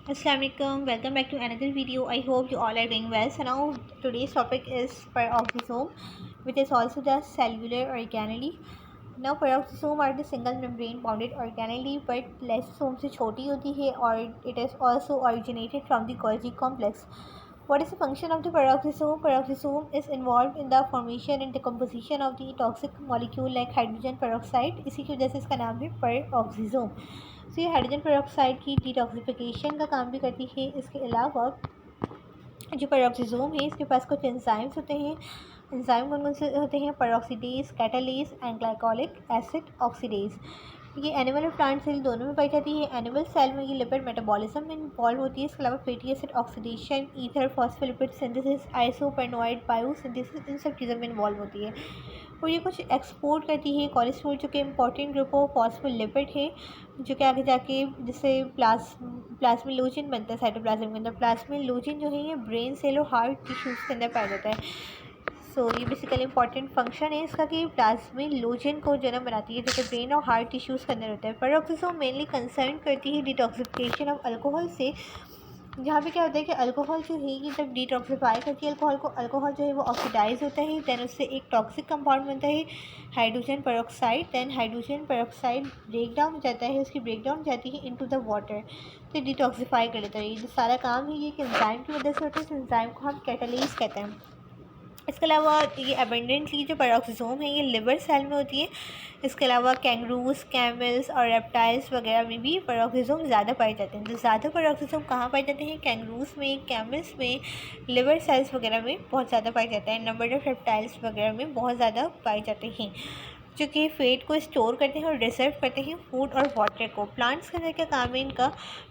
Assalamualaikum, welcome back to another video. I hope you all are doing well. So now today's topic is peroxisome, which is also the cellular organelle. Now peroxisome are the single membrane bonded organelle, but lysosome से छोटी होती है और it is also originated from the Golgi complex. What is the function of the peroxisome? Peroxisome is involved in the formation and decomposition of the toxic molecule like hydrogen peroxide. इसी की वजह से इसका नाम है peroxisome. तो ये hydrogen peroxide की डिटॉक्सिफिकेशन का काम भी करती है। इसके अलावा जो पेरोक्सिसोम है इसके पास कुछ एंजाइम्स होते हैं। एंजाइम कौन कौन से होते हैं? Peroxidase, catalase and glycolic acid oxidase. ये एनिमल और प्लांट सेल दोनों में पाई जाती है। एनिमल सेल में ये लिपिड मेटाबॉलिज्म में इन्वॉल्व होती है। इसके अलावा fatty acid oxidation, either phospholipid synthesis, isoprenoid biosynthesis, इन सब चीज़ों में इन्वॉल्व होती है। और ये कुछ एक्सपोर्ट करती है कोलेस्ट्रॉल, जो कि इंपॉर्टेंट ग्रुप ऑफ फॉस्फोलिपिड है, जो कि आगे जाके जिससे प्लाज्मिलोजन बनता है साइटोप्लाज्म के अंदर। प्लाज्मिलोजन जो है ये ब्रेन सेल और हार्ट टिश्यूज़ के अंदर पाया जाता है। ये बेसिकली इंपॉर्टेंट फंक्शन है इसका कि प्लाज्मिलोजन को जन्म बनाती है, जो कि ब्रेन और हार्ट टिश्यूज़ के अंदर होता है। पेरोक्सिसोम मेनली कंसर्न करती है डिटॉक्सिफिकेशन ऑफ अल्कोहल से, जहाँ पे क्या होता है कि अल्कोहल जो है ये जब डिटॉक्सिफाई करती है अल्कोहल को, अल्कोहल जो है वो ऑक्सीडाइज होता है, दैन उससे एक टॉक्सिक कंपाउंड बनता है hydrogen peroxide. Then hydrogen peroxide break down हो जाता है, उसकी ब्रेक डाउन जाती है इनटू द वाटर, तो डिटॉक्सिफाई कर लेता है। ये जो सारा काम है ये एक एंजाइम की वजह से होता है। इस एंजाइम को हम कैटालिस कहते हैं। इसके अलावा ये एबेंडेंटली जो पेरोक्सिसोम है ये लिवर सेल में होती है। इसके अलावा कैंगरूज, कैमल्स और रेप्टाइल्स वगैरह में भी पेरोक्सिसोम ज़्यादा पाए जाते हैं। तो ज़्यादा पेरोक्सिसोम कहाँ पाए जाते हैं? कैंगरूज में, कैमल्स में, लिवर सेल्स वगैरह में बहुत ज़्यादा पाए जाते हैं। नंबर ऑफ रेप्टाइल्स वगैरह में बहुत ज़्यादा पाए जाते हैं, जो कि फेट को स्टोर करते हैं और रिजर्व करते हैं फूड और वाटर को। प्लांट्स के अंदर क्या काम है इनका?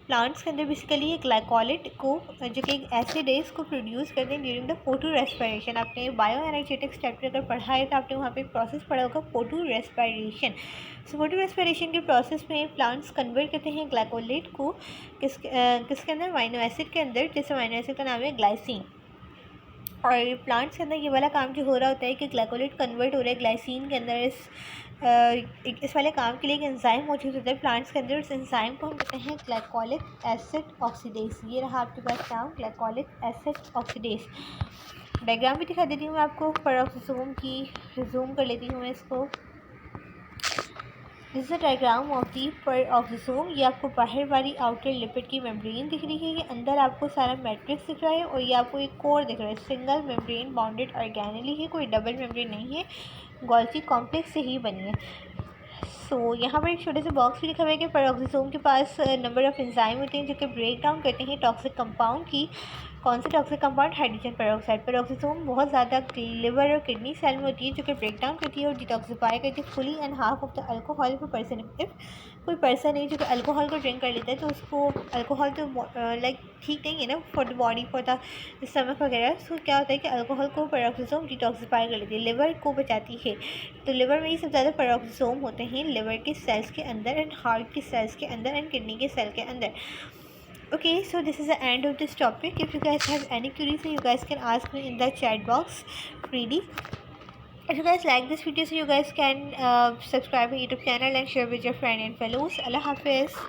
प्लांट्स के अंदर बेसिकली एक ग्लाइकोलिट को, जो कि एक एसिड है, इसको प्रोड्यूस करते हैं ड्यूरिंग द फोटो रेस्पिरेशन। आपने बायो एनर्जेटिक्स चैप्टर अगर पढ़ा है तो आपने वहाँ पे प्रोसेस पढ़ा होगा photo respiration. So photo respiration के प्रोसेस में प्लांट्स कन्वर्ट करते हैं ग्लाइकोलिट को किसके अंदर? अमीनो एसिड के अंदर। जैसे अमीनो एसिड का नाम है ग्लाइसिन, और प्लांट्स के अंदर ये वाला काम जो हो रहा होता है कि ग्लाइकोलेट कन्वर्ट हो रहा है ग्लाइसिन के अंदर। इस वाले काम के लिए एक एंजाइम मौजूद होता है प्लांट्स के अंदर। उस एंजाइम को हम कहते हैं ग्लाइकोलिक एसिड ऑक्सीडेज। ये रहा आपके पास नाम, ग्लाइकोलिक एसिड ऑक्सीडेज। डायग्राम भी दिखा देती हूँ मैं आपको पेरोक्सिसोम की। जूम कर लेती हूँ मैं इसको। This is a diagram of the peroxisome. ये आपको बाहर वाली आउटर लिपिड की मेम्ब्रेन दिख रही है, ये अंदर आपको सारा मैट्रिक्स दिख रहा है, और ये आपको एक कोर दिख रहा है। सिंगल मेम्ब्रेन बॉन्डेड ऑर्गेनेली है, कोई डबल मेम्ब्रेन नहीं है, गोल्गी कॉम्प्लेक्स से ही बनी है। यहाँ पर एक छोटे से बॉक्स भी लिखा हुआ है कि पेरोक्सिसोम के पास नंबर ऑफ एंजाइम होते हैं जो कि ब्रेक डाउन करते हैं टॉक्सिक कंपाउंड की। कौन से toxic compound? Hydrogen peroxide. Peroxisome बहुत ज़्यादा लिवर और किडनी सेल में होती है, जो कि ब्रेक डाउन करती है और डिटॉक्सिफाई करती है fully and half of the alcohol पर पर्सन। इफ कोई पर्सन है जो कि अल्कोहल को ड्रिंक कर लेता है तो उसको अल्कोहल तो लाइक ठीक नहीं है ना for the body, for the stomach वगैरह। सो क्या होता है कि अल्कोहल को पेरोक्सिसोम डिटॉक्सिफाई कर लेती है, लिवर को बचाती है। तो लिवर में ही सबसे ज़्यादा पेरोक्सिसोम होते हैं, लिवर के सेल्स के अंदर एंड हार्ट के सेल्स के अंदर एंड किडनी के सेल के अंदर। Okay, so this is the end of this topic. If you guys have any queries, you guys can ask me in the chat box freely. If you guys like this video, so you guys can subscribe to my YouTube channel and share with your friends and fellows. Allah Hafiz.